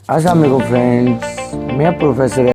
अस्सलाम वालेकुम फ्रेंड्स, मैं प्रोफेसर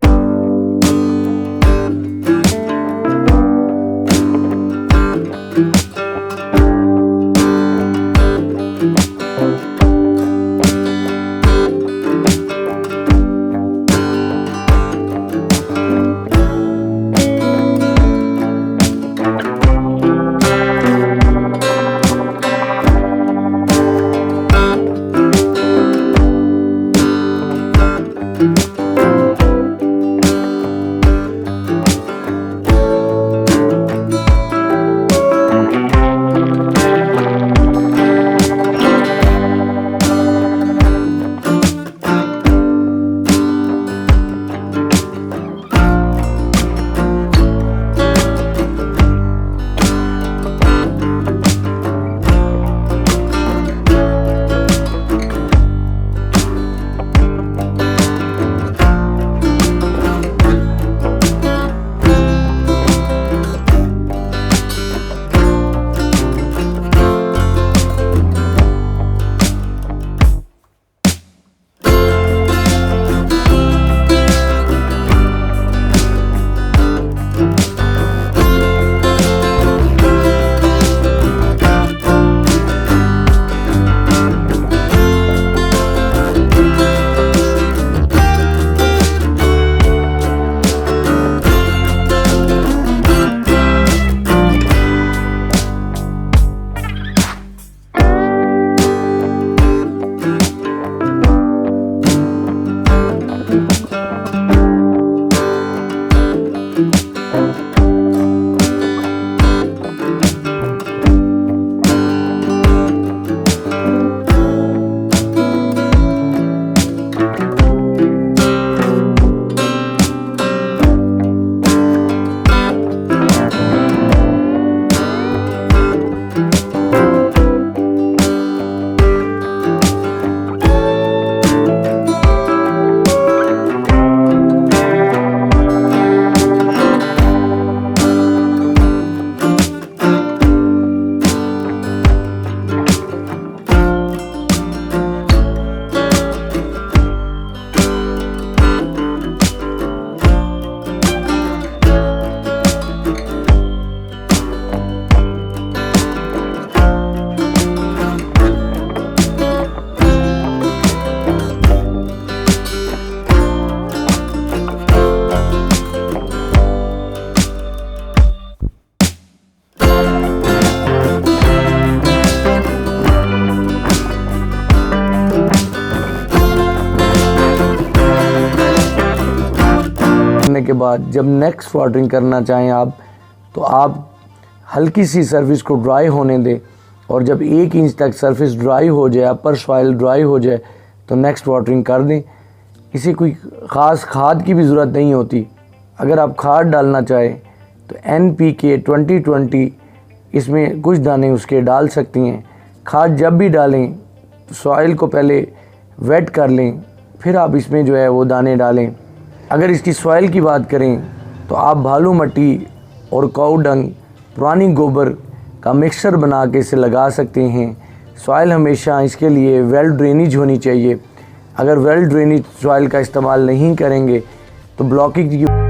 के बाद जब नेक्स्ट वाटरिंग करना चाहें आप, तो आप हल्की सी सरफेस को ड्राई होने दें और जब 1 इंच तक सरफेस ड्राई हो जाए, अपर सॉइल ड्राई हो जाए, तो नेक्स्ट वाटरिंग कर दें। इसे कोई ख़ास खाद की भी ज़रूरत नहीं होती। अगर आप खाद डालना चाहें तो NPK 2020 इसमें कुछ दाने उसके डाल सकती हैं। खाद जब भी डालें तो सॉइल को पहले वेट कर लें, फिर आप इसमें जो है वो दाने डालें। अगर इसकी सॉइल की बात करें तो आप भालू मट्टी और काऊ डंग, पुरानी गोबर का मिक्सचर बना के इसे लगा सकते हैं। सॉइल हमेशा इसके लिए वेल ड्रेनेज होनी चाहिए। अगर वेल ड्रेनेज सॉइल का इस्तेमाल नहीं करेंगे तो ब्लॉकेज की